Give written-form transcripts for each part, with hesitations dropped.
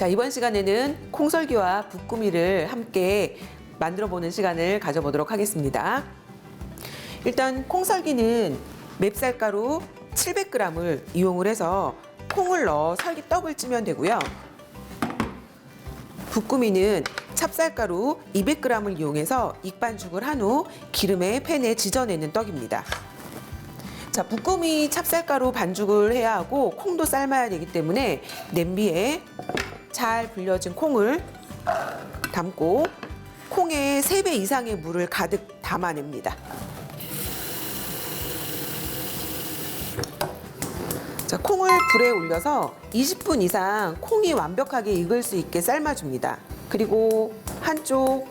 자, 이번 시간에는 콩설기와 붓구미를 함께 만들어 보는 시간을 가져보도록 하겠습니다. 일단 콩설기는 맵쌀가루 700g을 이용을 해서 콩을 넣어 설기 떡을 찌면 되고요. 붓구미는 찹쌀가루 200g을 이용해서 익반죽을 한 후 기름에 팬에 지져내는 떡입니다. 자, 붓구미 찹쌀가루 반죽을 해야 하고 콩도 삶아야 되기 때문에 냄비에 잘 불려진 콩을 담고 콩에 3배 이상의 물을 가득 담아냅니다. 자, 콩을 불에 올려서 20분 이상 콩이 완벽하게 익을 수 있게 삶아줍니다. 그리고 한쪽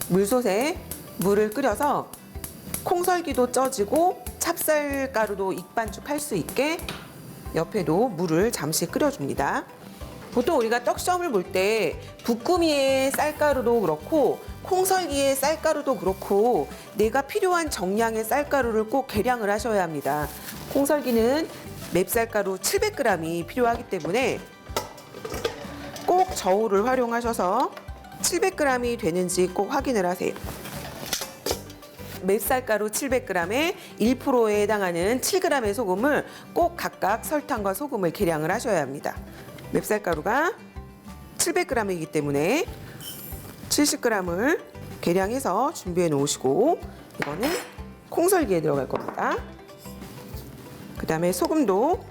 물솥에 물을 끓여서 콩설기도 쪄지고 찹쌀가루도 익반죽할 수 있게 옆에도 물을 잠시 끓여줍니다. 보통 우리가 떡시험을 볼 때 붓구미의 쌀가루도 그렇고 콩설기의 쌀가루도 그렇고 내가 필요한 정량의 쌀가루를 꼭 계량을 하셔야 합니다. 콩설기는 맵쌀가루 700g이 필요하기 때문에 꼭 저울을 활용하셔서 700g이 되는지 꼭 확인을 하세요. 맵쌀가루 700g에 1%에 해당하는 7g의 소금을 꼭 각각 설탕과 소금을 계량을 하셔야 합니다. 맵쌀가루가 700g이기 때문에 70g을 계량해서 준비해 놓으시고 이거는 콩설기에 들어갈 겁니다. 그 다음에 소금도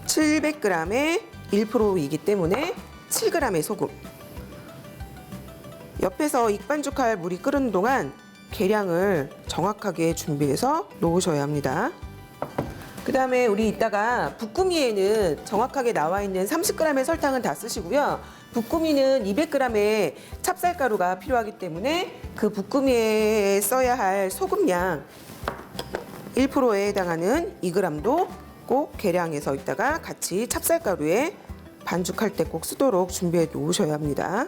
700g에 1%이기 때문에 7g의 소금. 옆에서 익반죽할 물이 끓는 동안 계량을 정확하게 준비해서 놓으셔야 합니다. 그 다음에 우리 이따가 붓구미에는 정확하게 나와 있는 30g의 설탕은 다 쓰시고요. 붓구미는 200g의 찹쌀가루가 필요하기 때문에 그 붓구미에 써야 할 소금량 1%에 해당하는 2g도 꼭 계량해서 이따가 같이 찹쌀가루에 반죽할 때 꼭 쓰도록 준비해 놓으셔야 합니다.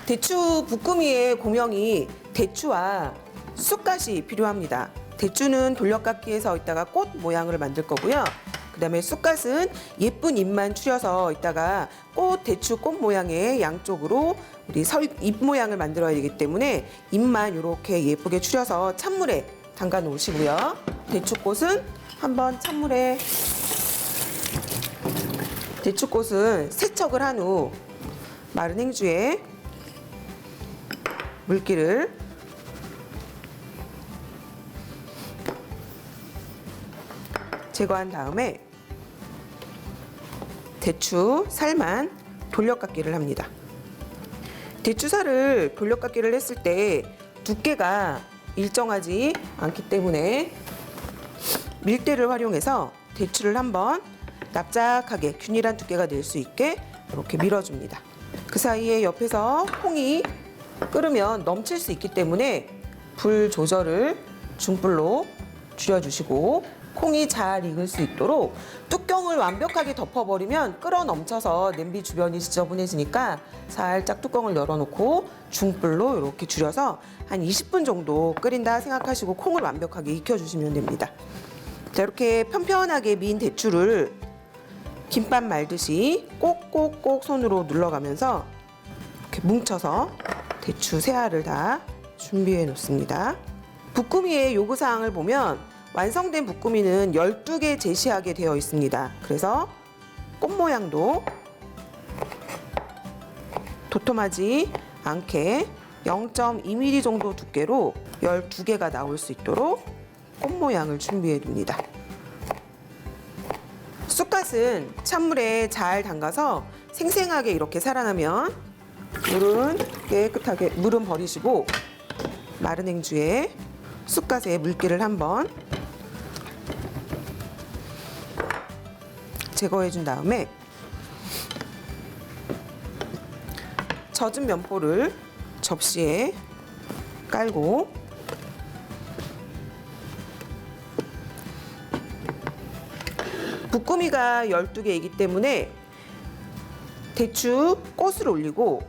대추 붓구미의 고명이 대추와 쑥갓이 필요합니다. 대추는 돌려깎기해서 이따가 꽃 모양을 만들 거고요. 그 다음에 쑥갓은 예쁜 잎만 추려서 이따가 대추 꽃 모양의 양쪽으로 우리 잎 모양을 만들어야 되기 때문에 잎만 이렇게 예쁘게 추려서 찬물에 담가 놓으시고요. 대추꽃은 한번 찬물에 대추꽃은 세척을 한 후 마른 행주에 물기를 제거한 다음에 대추 살만 돌려깎기를 합니다. 대추살을 돌려깎기를 했을 때 두께가 일정하지 않기 때문에 밀대를 활용해서 대추를 한번 납작하게 균일한 두께가 낼 수 있게 이렇게 밀어줍니다. 그 사이에 옆에서 콩이 끓으면 넘칠 수 있기 때문에 불 조절을 중불로 줄여주시고 콩이 잘 익을 수 있도록 뚜껑을 완벽하게 덮어버리면 끓어 넘쳐서 냄비 주변이 지저분해지니까 살짝 뚜껑을 열어놓고 중불로 이렇게 줄여서 한 20분 정도 끓인다 생각하시고 콩을 완벽하게 익혀주시면 됩니다. 자, 이렇게 편편하게 민 대추를 김밥 말듯이 꼭꼭꼭 손으로 눌러가면서 이렇게 뭉쳐서 대추 세 알을 다 준비해 놓습니다. 붓구미의 요구사항을 보면 완성된 붓구미는 12개 제시하게 되어 있습니다. 그래서 꽃 모양도 도톰하지 않게 0.2mm 정도 두께로 12개가 나올 수 있도록 꽃 모양을 준비해 둡니다. 쑥갓은 찬물에 잘 담가서 생생하게 이렇게 살아나면 물은 버리시고 마른 행주에 쑥갓에 물기를 한번 제거해 준 다음에 젖은 면포를 접시에 깔고 붓구미가 12개이기 때문에 대추 꽃을 올리고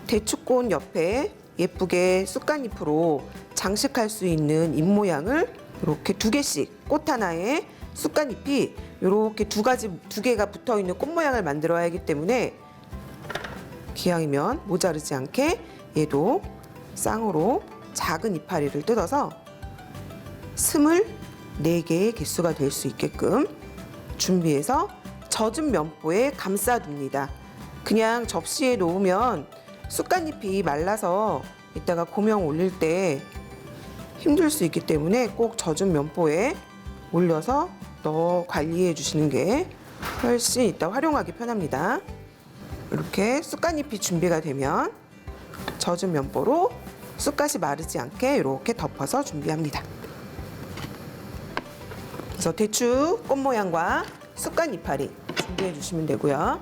대추꽃 옆에 예쁘게 쑥갓잎으로 장식할 수 있는 잎 모양을 이렇게 2개씩 꽃 하나에 쑥갓잎이 이렇게 두 개가 붙어 있는 꽃 모양을 만들어야 하기 때문에 기왕이면 모자르지 않게 얘도 쌍으로 작은 이파리를 뜯어서 24개의 개수가 될 수 있게끔 준비해서 젖은 면보에 감싸둡니다. 그냥 접시에 놓으면 쑥갓잎이 말라서 이따가 고명 올릴 때 힘들 수 있기 때문에 꼭 젖은 면보에 올려서 관리해 주시는 게 훨씬 이따 활용하기 편합니다. 이렇게 쑥갓잎이 준비가 되면 젖은 면보로 쑥갓이 마르지 않게 이렇게 덮어서 준비합니다. 그래서 대추 꽃 모양과 쑥갓 이파리 준비해 주시면 되고요.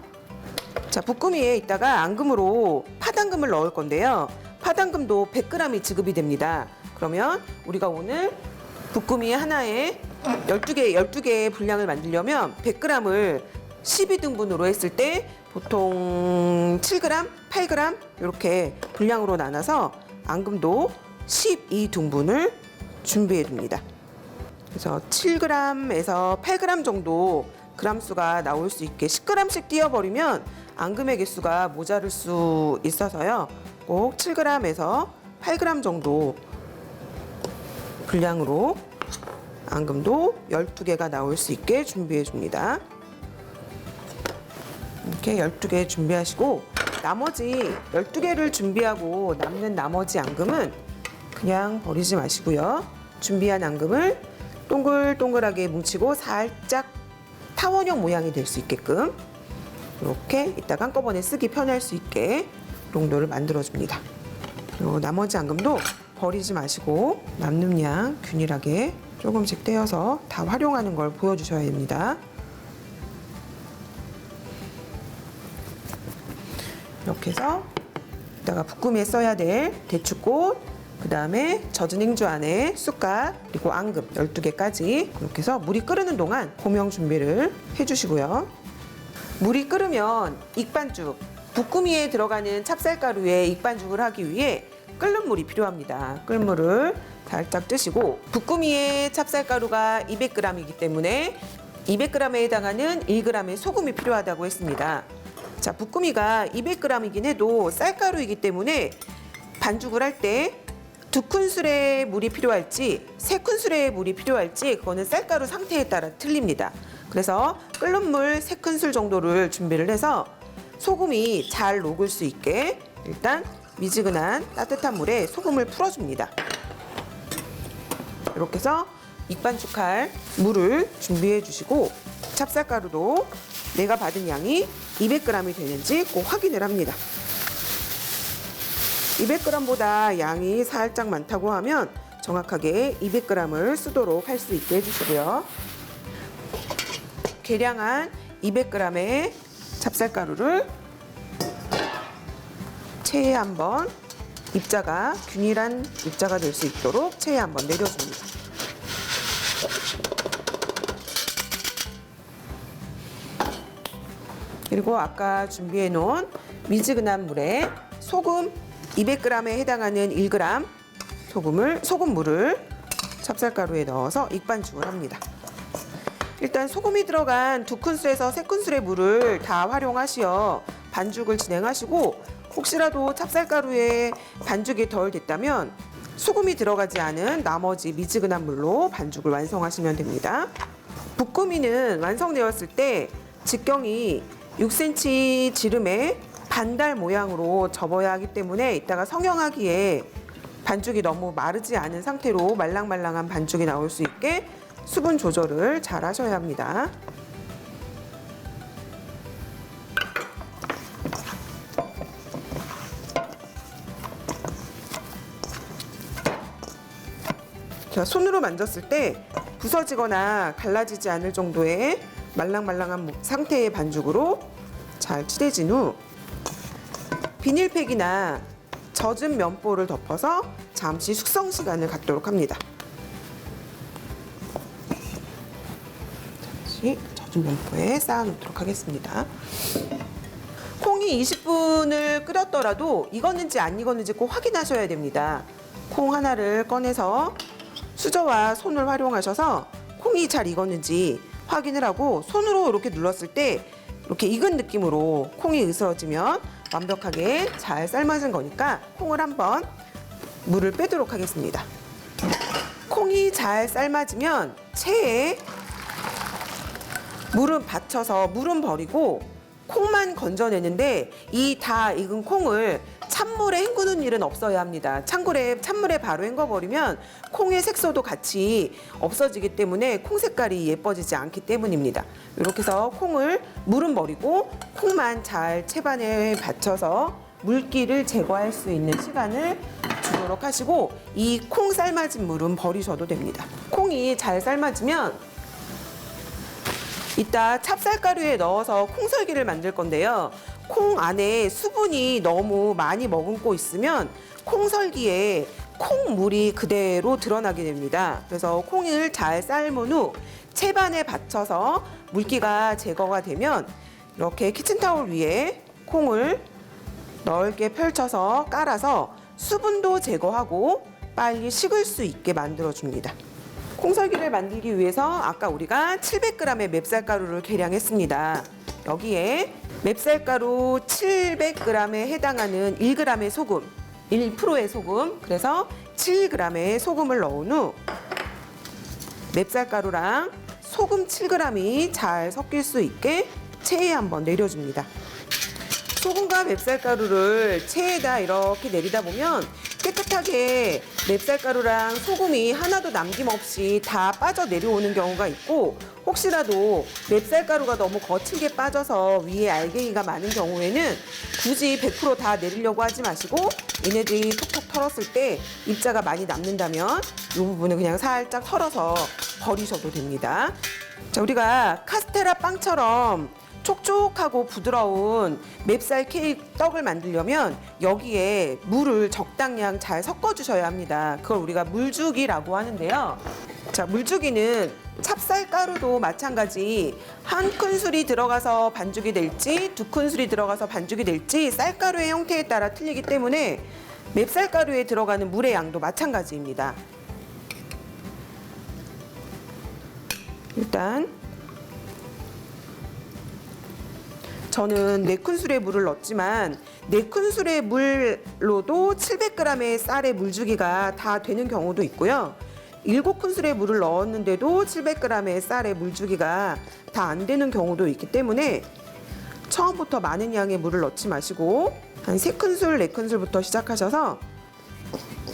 자, 볶음이에 이따가 앙금으로 파당금을 넣을 건데요. 파당금도 100g이 지급이 됩니다. 그러면 우리가 오늘 볶음이 하나에 12개의 분량을 만들려면 100g을 12등분으로 했을 때 보통 7g, 8g 이렇게 분량으로 나눠서 앙금도 12등분을 준비해 둡니다. 그래서 7g에서 8g 정도 그람수가 나올 수 있게 10g씩 띄어버리면 앙금의 개수가 모자랄 수 있어서요. 꼭 7g에서 8g 정도 분량으로 앙금도 12개가 나올 수 있게 준비해 줍니다. 이렇게 12개 준비하시고 나머지 12개를 준비하고 남는 나머지 앙금은 그냥 버리지 마시고요. 준비한 앙금을 동글동글하게 뭉치고 살짝 타원형 모양이 될 수 있게끔 이렇게 이따가 한꺼번에 쓰기 편할 수 있게 롱도를 만들어 줍니다. 나머지 앙금도 버리지 마시고 남는 양 균일하게 조금씩 떼어서 다 활용하는 걸 보여주셔야 됩니다. 이렇게 해서 이따가 볶음에 써야 될 대추꽃, 그 다음에 젖은 행주 안에 쑥갓, 그리고 앙금 12개까지 이렇게 해서 물이 끓는 동안 고명 준비를 해주시고요. 물이 끓으면 익반죽, 볶음이에 들어가는 찹쌀가루에 익반죽을 하기 위해 끓는 물이 필요합니다. 끓는 물을 살짝 뜨시고 볶음이에 찹쌀가루가 200g이기 때문에 200g에 해당하는 1g의 소금이 필요하다고 했습니다. 자, 볶음이가 200g이긴 해도 쌀가루이기 때문에 반죽을 할 때 2큰술의 물이 필요할지 3큰술의 물이 필요할지 그거는 쌀가루 상태에 따라 틀립니다. 그래서 끓는 물 3큰술 정도를 준비를 해서 소금이 잘 녹을 수 있게 일단 미지근한 따뜻한 물에 소금을 풀어줍니다. 이렇게 해서 익반죽할 물을 준비해 주시고 찹쌀가루도 내가 받은 양이 200g이 되는지 꼭 확인을 합니다. 200g보다 양이 살짝 많다고 하면 정확하게 200g을 쓰도록 할 수 있게 해주시고요. 계량한 200g의 찹쌀가루를 체에 한번 입자가 균일한 입자가 될 수 있도록 체에 한번 내려줍니다. 그리고 아까 준비해 놓은 미지근한 물에 소금 200g에 해당하는 1g 소금물을 찹쌀가루에 넣어서 익반죽을 합니다. 일단 소금이 들어간 2큰술에서 3큰술의 물을 다 활용하시어 반죽을 진행하시고 혹시라도 찹쌀가루에 반죽이 덜 됐다면 소금이 들어가지 않은 나머지 미지근한 물로 반죽을 완성하시면 됩니다. 볶음이는 완성되었을 때 직경이 6cm 지름의 반달 모양으로 접어야 하기 때문에 이따가 성형하기에 반죽이 너무 마르지 않은 상태로 말랑말랑한 반죽이 나올 수 있게 수분 조절을 잘 하셔야 합니다. 자, 손으로 만졌을 때 부서지거나 갈라지지 않을 정도의 말랑말랑한 상태의 반죽으로 잘 칠해진 후 비닐팩이나 젖은 면보를 덮어서 잠시 숙성 시간을 갖도록 합니다. 잠시 젖은 면보에 쌓아 놓도록 하겠습니다. 콩이 20분을 끓였더라도 익었는지 안 익었는지 꼭 확인하셔야 됩니다. 콩 하나를 꺼내서 수저와 손을 활용하셔서 콩이 잘 익었는지 확인을 하고 손으로 이렇게 눌렀을 때 이렇게 익은 느낌으로 콩이 으스러지면 완벽하게 잘 삶아진 거니까 콩을 한번 물을 빼도록 하겠습니다. 콩이 잘 삶아지면 체에 물은 받쳐서 물은 버리고 콩만 건져내는데 이 다 익은 콩을 찬물에 헹구는 일은 없어야 합니다. 찬물에 바로 헹궈버리면 콩의 색소도 같이 없어지기 때문에 콩 색깔이 예뻐지지 않기 때문입니다. 이렇게 해서 콩을 물은 버리고 콩만 잘 채반에 받쳐서 물기를 제거할 수 있는 시간을 주도록 하시고 이 콩 삶아진 물은 버리셔도 됩니다. 콩이 잘 삶아지면 이따 찹쌀가루에 넣어서 콩설기를 만들 건데요. 콩 안에 수분이 너무 많이 머금고 있으면 콩설기에 콩물이 그대로 드러나게 됩니다. 그래서 콩을 잘 삶은 후 채반에 받쳐서 물기가 제거가 되면 이렇게 키친타올 위에 콩을 넓게 펼쳐서 깔아서 수분도 제거하고 빨리 식을 수 있게 만들어줍니다. 콩설기를 만들기 위해서 아까 우리가 700g의 맵쌀가루를 계량했습니다. 여기에 맵쌀가루 700g에 해당하는 1g의 소금, 1%의 소금, 그래서 7g의 소금을 넣은 후 맵쌀가루랑 소금 7g이 잘 섞일 수 있게 체에 한번 내려줍니다. 소금과 맵쌀가루를 체에다 이렇게 내리다 보면 깨끗하게 맵쌀가루랑 소금이 하나도 남김없이 다 빠져 내려오는 경우가 있고 혹시라도 맵쌀가루가 너무 거칠게 빠져서 위에 알갱이가 많은 경우에는 굳이 100% 다 내리려고 하지 마시고 얘네들이 톡톡 털었을 때 입자가 많이 남는다면 이 부분은 그냥 살짝 털어서 버리셔도 됩니다. 자, 우리가 카스테라 빵처럼 촉촉하고 부드러운 맵쌀 케이크 떡을 만들려면 여기에 물을 적당량 잘 섞어주셔야 합니다. 그걸 우리가 물주기라고 하는데요. 자, 물주기는 찹쌀가루도 마찬가지 한 큰술이 들어가서 반죽이 될지 두 큰술이 들어가서 반죽이 될지 쌀가루의 형태에 따라 틀리기 때문에 맵쌀가루에 들어가는 물의 양도 마찬가지입니다. 일단 저는 4큰술의 물을 넣었지만 4큰술의 물로도 700g의 쌀의 물주기가 다 되는 경우도 있고요. 7큰술의 물을 넣었는데도 700g의 쌀의 물주기가 다 안 되는 경우도 있기 때문에 처음부터 많은 양의 물을 넣지 마시고 한 3큰술, 4큰술부터 시작하셔서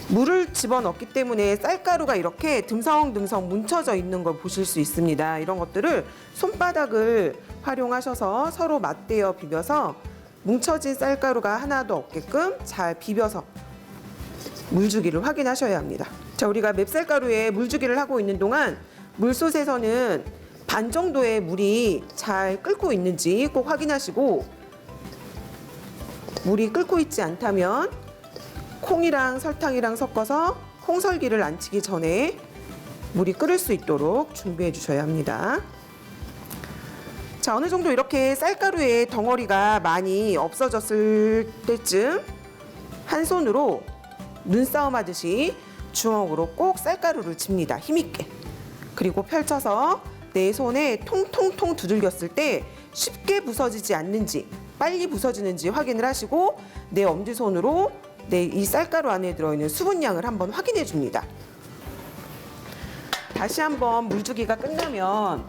물을 집어넣기 때문에 쌀가루가 이렇게 듬성듬성 뭉쳐져 있는 걸 보실 수 있습니다. 이런 것들을 손바닥을 활용하셔서 서로 맞대어 비벼서 뭉쳐진 쌀가루가 하나도 없게끔 잘 비벼서 물주기를 확인하셔야 합니다. 자, 우리가 맵쌀가루에 물주기를 하고 있는 동안 물솥에서는 반 정도의 물이 잘 끓고 있는지 꼭 확인하시고 물이 끓고 있지 않다면 콩이랑 설탕이랑 섞어서 콩설기를 안 치기 전에 물이 끓을 수 있도록 준비해 주셔야 합니다. 자, 어느 정도 이렇게 쌀가루의 덩어리가 많이 없어졌을 때쯤 한 손으로 눈싸움 하듯이 주먹으로 꼭 쌀가루를 칩니다. 힘있게. 그리고 펼쳐서 내 손에 통통통 두들겼을 때 쉽게 부서지지 않는지 빨리 부서지는지 확인을 하시고 내 엄지손으로 이 쌀가루 안에 들어있는 수분량을 한번 확인해 줍니다. 다시 한번 물주기가 끝나면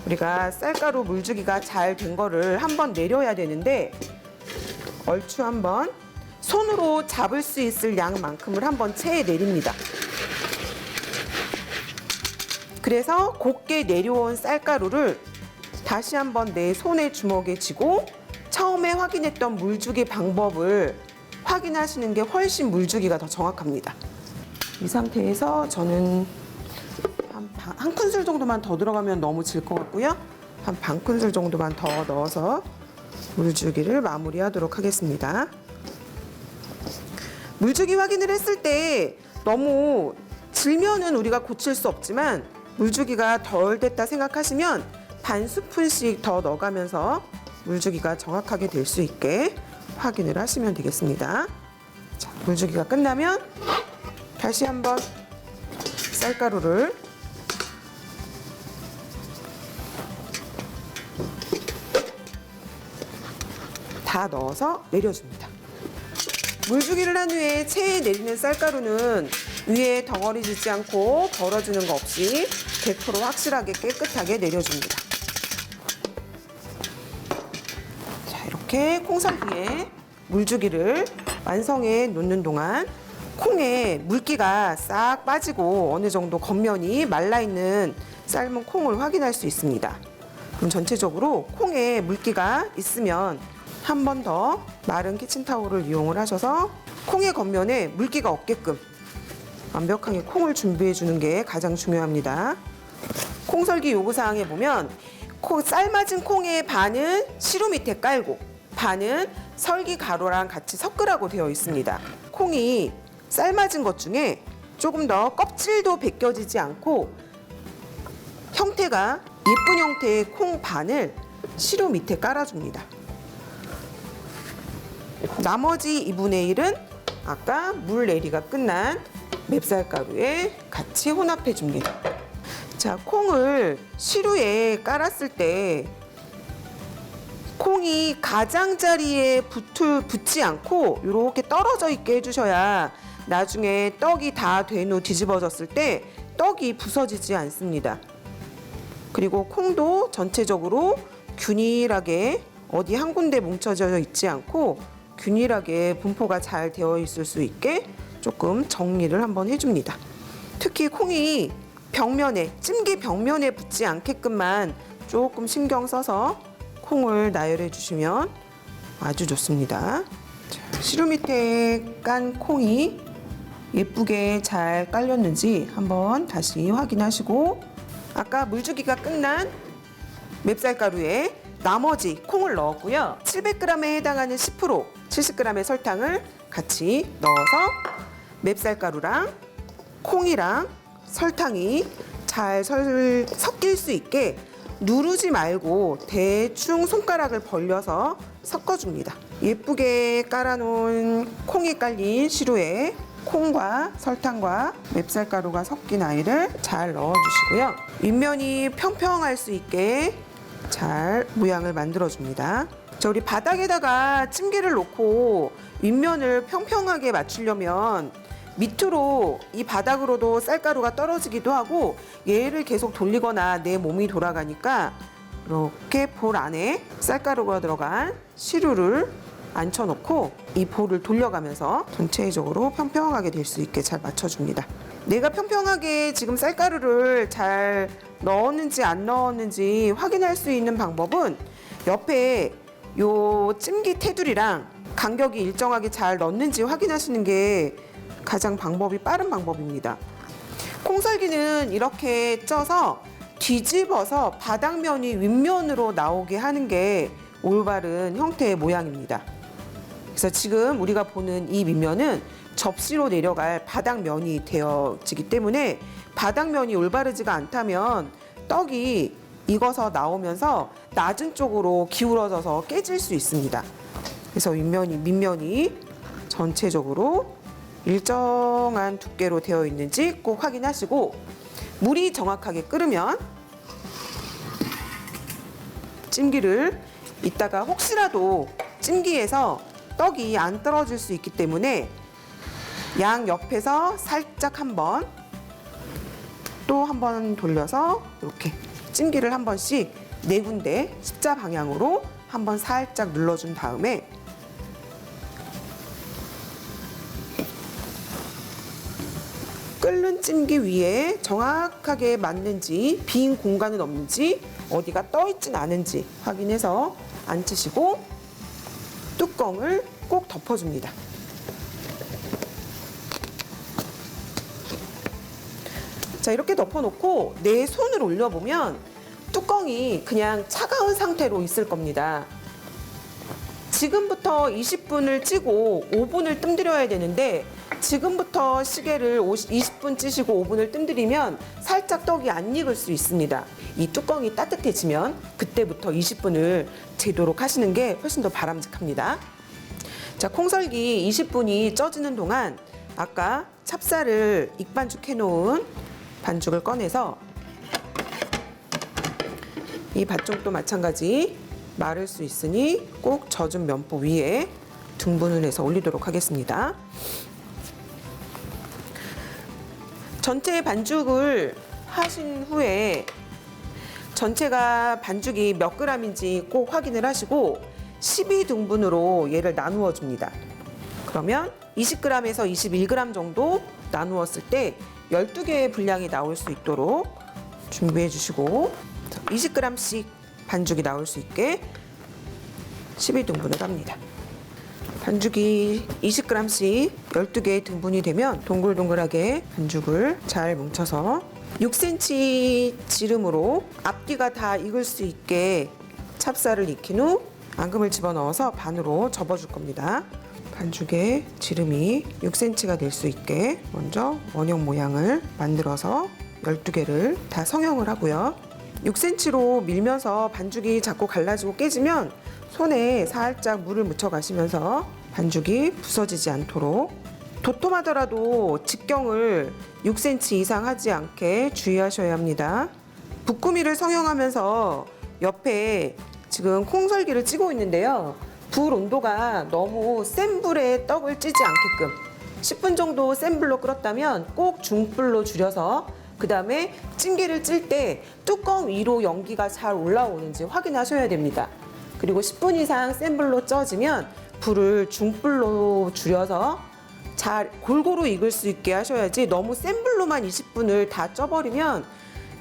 우리가 쌀가루 물주기가 잘 된 거를 한번 내려야 되는데 얼추 한번 손으로 잡을 수 있을 양만큼을 한번 체에 내립니다. 그래서 곱게 내려온 쌀가루를 다시 한번 내 손의 주먹에 쥐고 처음에 확인했던 물주기 방법을 확인하시는 게 훨씬 물주기가 더 정확합니다. 이 상태에서 저는 한 큰술 정도만 더 들어가면 너무 질 것 같고요. 한 반 큰술 정도만 더 넣어서 물주기를 마무리하도록 하겠습니다. 물주기 확인을 했을 때 너무 질면은 우리가 고칠 수 없지만 물주기가 덜 됐다 생각하시면 반 스푼씩 더 넣어가면서 물주기가 정확하게 될 수 있게 확인을 하시면 되겠습니다. 자, 물주기가 끝나면 다시 한번 쌀가루를 다 넣어서 내려줍니다. 물주기를 한 후에 체에 내리는 쌀가루는 위에 덩어리 지지 않고 벌어지는 거 없이 100% 확실하게 깨끗하게 내려줍니다. 자, 이렇게 콩설기에 물주기를 완성해 놓는 동안 콩에 물기가 싹 빠지고 어느 정도 겉면이 말라있는 삶은 콩을 확인할 수 있습니다. 그럼 전체적으로 콩에 물기가 있으면 한 번 더 마른 키친타올을 이용을 하셔서 콩의 겉면에 물기가 없게끔 완벽하게 콩을 준비해 주는 게 가장 중요합니다. 콩설기 요구사항에 보면 삶아진 콩의 반은 시루 밑에 깔고 반은 설기 가루랑 같이 섞으라고 되어 있습니다. 콩이 삶아진 것 중에 조금 더 껍질도 벗겨지지 않고 형태가 예쁜 형태의 콩 반을 시루 밑에 깔아줍니다. 나머지 2분의 1은 아까 물 내리가 끝난 맵쌀가루에 같이 혼합해 줍니다. 자, 콩을 시루에 깔았을 때 콩이 가장자리에 붙지 않고 이렇게 떨어져 있게 해주셔야 나중에 떡이 다 된 후 뒤집어졌을 때 떡이 부서지지 않습니다. 그리고 콩도 전체적으로 균일하게 어디 한 군데 뭉쳐져 있지 않고 균일하게 분포가 잘 되어 있을 수 있게 조금 정리를 한번 해줍니다. 특히 콩이 벽면에, 찜기 벽면에 붙지 않게끔만 조금 신경 써서 콩을 나열해 주시면 아주 좋습니다. 자, 시루 밑에 깐 콩이 예쁘게 잘 깔렸는지 한번 다시 확인하시고 아까 물주기가 끝난 맵쌀가루에 나머지 콩을 넣었고요. 700g에 해당하는 10%, 70g의 설탕을 같이 넣어서 맵쌀가루랑 콩이랑 설탕이 잘 섞일 수 있게 누르지 말고 대충 손가락을 벌려서 섞어줍니다. 예쁘게 깔아놓은 콩이 깔린 시루에 콩과 설탕과 맵쌀가루가 섞인 아이를 잘 넣어주시고요. 윗면이 평평할 수 있게 잘 모양을 만들어줍니다. 자, 우리 바닥에다가 찜기를 놓고 윗면을 평평하게 맞추려면 밑으로 이 바닥으로도 쌀가루가 떨어지기도 하고 얘를 계속 돌리거나 내 몸이 돌아가니까 이렇게 볼 안에 쌀가루가 들어간 시루를 앉혀놓고 이 볼을 돌려가면서 전체적으로 평평하게 될 수 있게 잘 맞춰줍니다. 내가 평평하게 지금 쌀가루를 잘 넣었는지 안 넣었는지 확인할 수 있는 방법은 옆에 요 찜기 테두리랑 간격이 일정하게 잘 넣는지 확인하시는 게 가장 빠른 방법입니다. 콩설기는 이렇게 쪄서 뒤집어서 바닥면이 윗면으로 나오게 하는 게 올바른 형태의 모양입니다. 그래서 지금 우리가 보는 이 밑면은 접시로 내려갈 바닥면이 되어지기 때문에 바닥면이 올바르지가 않다면 떡이 익어서 나오면서 낮은 쪽으로 기울어져서 깨질 수 있습니다. 그래서 밑면이 전체적으로 일정한 두께로 되어 있는지 꼭 확인하시고 물이 정확하게 끓으면 찜기를 이따가 혹시라도 찜기에서 떡이 안 떨어질 수 있기 때문에 양 옆에서 살짝 한번 또 한 번 돌려서 이렇게 찜기를 한 번씩 네 군데 십자 방향으로 한번 살짝 눌러준 다음에 끓는 찜기 위에 정확하게 맞는지 빈 공간은 없는지 어디가 떠 있진 않은지 확인해서 앉히시고 뚜껑을 꼭 덮어줍니다. 자, 이렇게 덮어놓고 내 손을 올려보면 뚜껑이 그냥 차가운 상태로 있을 겁니다. 지금부터 20분을 찌고 5분을 뜸들여야 되는데 지금부터 시계를 20분 찌시고 5분을 뜸들이면 살짝 떡이 안 익을 수 있습니다. 이 뚜껑이 따뜻해지면 그때부터 20분을 재도록 하시는 게 훨씬 더 바람직합니다. 자, 콩설기 20분이 쪄지는 동안 아까 찹쌀을 익반죽 해놓은 반죽을 꺼내서 이 밭종도 마찬가지 마를 수 있으니 꼭 젖은 면포 위에 등분을 해서 올리도록 하겠습니다. 전체 반죽을 하신 후에 전체가 반죽이 몇 g인지 꼭 확인을 하시고 12등분으로 얘를 나누어 줍니다. 그러면 20g에서 21g 정도 나누었을 때 12개의 분량이 나올 수 있도록 준비해 주시고 20g씩 반죽이 나올 수 있게 12등분을 합니다. 반죽이 20g씩 12개의 등분이 되면 동글동글하게 반죽을 잘 뭉쳐서 6cm 지름으로 앞뒤가 다 익을 수 있게 찹쌀을 익힌 후 앙금을 집어넣어서 반으로 접어줄 겁니다. 반죽의 지름이 6cm가 될 수 있게 먼저 원형 모양을 만들어서 12개를 다 성형을 하고요. 6cm로 밀면서 반죽이 자꾸 갈라지고 깨지면 손에 살짝 물을 묻혀 가시면서 반죽이 부서지지 않도록 도톰하더라도 직경을 6cm 이상 하지 않게 주의하셔야 합니다. 붓구미를 성형하면서 옆에 지금 콩설기를 찌고 있는데요. 불 온도가 너무 센 불에 떡을 찌지 않게끔 10분 정도 센 불로 끓었다면 꼭 중불로 줄여서 그 다음에 찜기를 찔 때 뚜껑 위로 연기가 잘 올라오는지 확인하셔야 됩니다. 그리고 10분 이상 센 불로 쪄지면 불을 중불로 줄여서 잘 골고루 익을 수 있게 하셔야지 너무 센 불로만 20분을 다 쪄버리면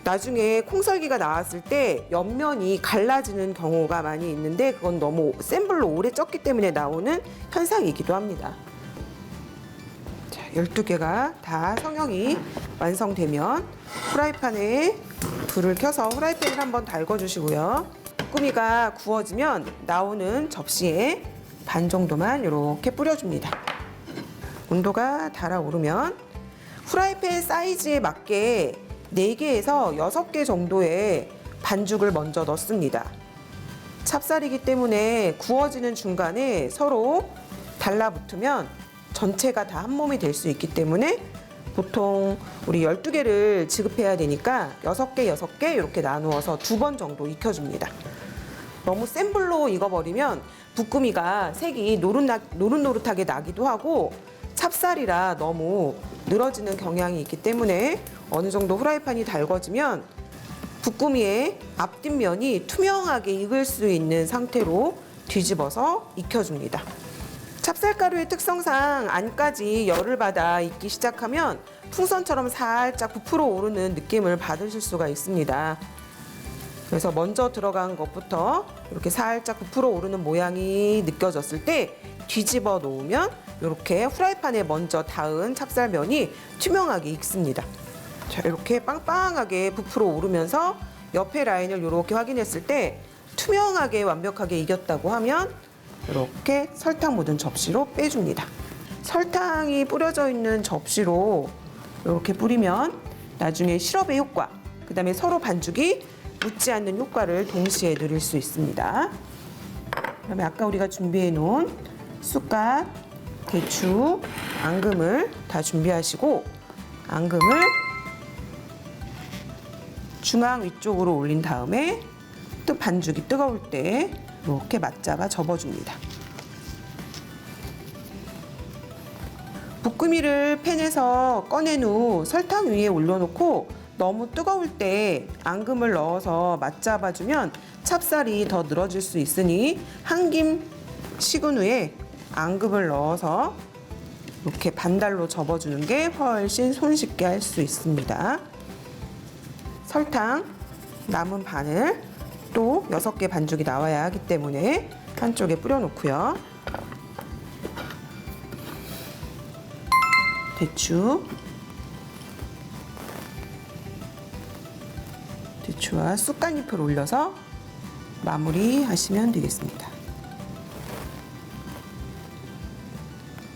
나중에 콩설기가 나왔을 때 옆면이 갈라지는 경우가 많이 있는데 그건 너무 센 불로 오래 쪘기 때문에 나오는 현상이기도 합니다. 자, 12개가 다 성형이 완성되면 후라이팬에 불을 켜서 후라이팬을 한번 달궈 주시고요. 쭈꾸미가 구워지면 나오는 접시에 반 정도만 이렇게 뿌려줍니다. 온도가 달아오르면 후라이팬 사이즈에 맞게 4개에서 6개 정도의 반죽을 먼저 넣습니다. 찹쌀이기 때문에 구워지는 중간에 서로 달라붙으면 전체가 다 한 몸이 될 수 있기 때문에 보통 우리 12개를 지급해야 되니까 6개, 6개 이렇게 나누어서 2번 정도 익혀줍니다. 너무 센 불로 익어버리면 붓구미가 색이 노릇노릇하게 나기도 하고 찹쌀이라 너무 늘어지는 경향이 있기 때문에 어느 정도 후라이팬이 달궈지면 붓구미의 앞뒷면이 투명하게 익을 수 있는 상태로 뒤집어서 익혀줍니다. 찹쌀가루의 특성상 안까지 열을 받아 익기 시작하면 풍선처럼 살짝 부풀어 오르는 느낌을 받으실 수가 있습니다. 그래서 먼저 들어간 것부터 이렇게 살짝 부풀어 오르는 모양이 느껴졌을 때 뒤집어 놓으면 이렇게 후라이팬에 먼저 닿은 찹쌀면이 투명하게 익습니다. 자, 이렇게 빵빵하게 부풀어 오르면서 옆에 라인을 이렇게 확인했을 때 투명하게 완벽하게 익었다고 하면 이렇게 설탕 묻은 접시로 빼줍니다. 설탕이 뿌려져 있는 접시로 이렇게 뿌리면 나중에 시럽의 효과, 그 다음에 서로 반죽이 묻지 않는 효과를 동시에 누릴 수 있습니다. 그다음에 아까 우리가 준비해 놓은 쑥갓, 대추, 앙금을 다 준비하시고 앙금을 중앙 위쪽으로 올린 다음에 또 반죽이 뜨거울 때 이렇게 맞잡아 접어줍니다. 붓구미를 팬에서 꺼낸 후 설탕 위에 올려놓고 너무 뜨거울 때 앙금을 넣어서 맞잡아주면 찹쌀이 더 늘어질 수 있으니 한 김 식은 후에 앙금을 넣어서 이렇게 반달로 접어주는 게 훨씬 손쉽게 할 수 있습니다. 설탕 남은 반을 또 6개 반죽이 나와야 하기 때문에 한쪽에 뿌려놓고요. 대추와 쑥갓잎을 올려서 마무리하시면 되겠습니다.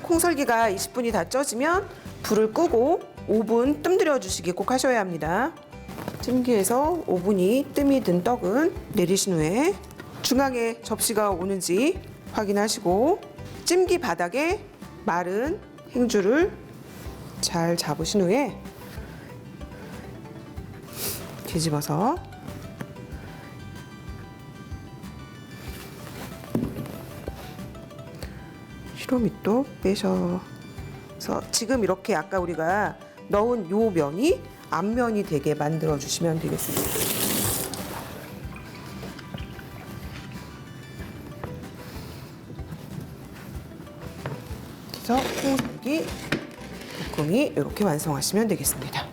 콩설기가 20분이 다 쪄지면 불을 끄고 5분 뜸들여 주시기 꼭 하셔야 합니다. 찜기에서 5분이 뜸이 든 떡은 내리신 후에 중앙에 접시가 오는지 확인하시고 찜기 바닥에 마른 행주를 잘 잡으신 후에 뒤집어서 시로밑도 빼셔서 지금 이렇게 아까 우리가 넣은 요 면이 앞면이 되게 만들어 주시면 되겠습니다. 그래서 콩설기 볶음이 이렇게 완성하시면 되겠습니다.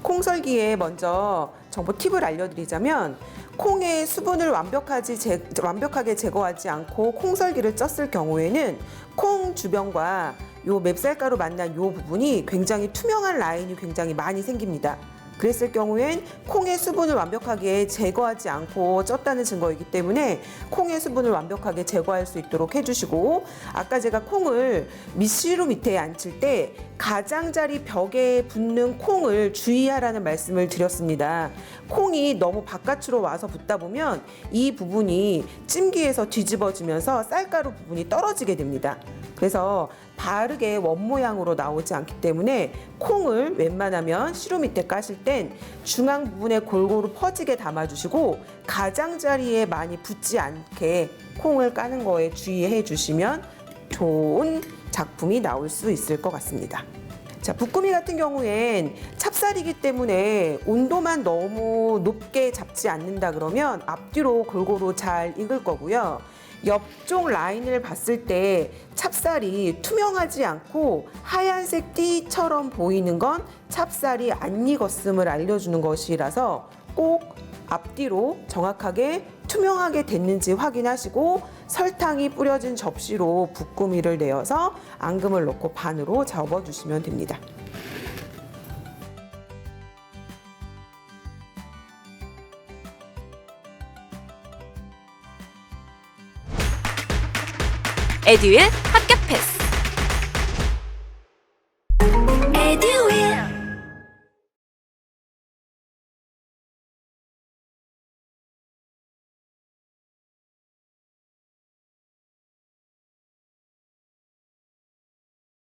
콩설기에 먼저 정보 팁을 알려드리자면 콩의 수분을 완벽하게 제거하지 않고 콩설기를 쪘을 경우에는 콩 주변과 요 맵쌀가루 만난 요 부분이 굉장히 투명한 라인이 굉장히 많이 생깁니다. 그랬을 경우엔 콩의 수분을 완벽하게 제거하지 않고 쪘다는 증거이기 때문에 콩의 수분을 완벽하게 제거할 수 있도록 해주시고, 아까 제가 콩을 밑시루 밑에 앉힐 때 가장자리 벽에 붙는 콩을 주의하라는 말씀을 드렸습니다. 콩이 너무 바깥으로 와서 붙다 보면 이 부분이 찜기에서 뒤집어지면서 쌀가루 부분이 떨어지게 됩니다. 그래서 바르게 원 모양으로 나오지 않기 때문에 콩을 웬만하면 시루 밑에 까실 땐 중앙 부분에 골고루 퍼지게 담아주시고 가장자리에 많이 붙지 않게 콩을 까는 거에 주의해 주시면 좋은 작품이 나올 수 있을 것 같습니다. 자, 볶음이 같은 경우엔 찹쌀이기 때문에 온도만 너무 높게 잡지 않는다 그러면 앞뒤로 골고루 잘 익을 거고요. 옆쪽 라인을 봤을 때 찹쌀이 투명하지 않고 하얀색 띠처럼 보이는 건 찹쌀이 안 익었음을 알려주는 것이라서 꼭 앞뒤로 정확하게 투명하게 됐는지 확인하시고 설탕이 뿌려진 접시로 붓구미를 내어서 앙금을 넣고 반으로 접어주시면 됩니다. 에듀윌 합격 패스!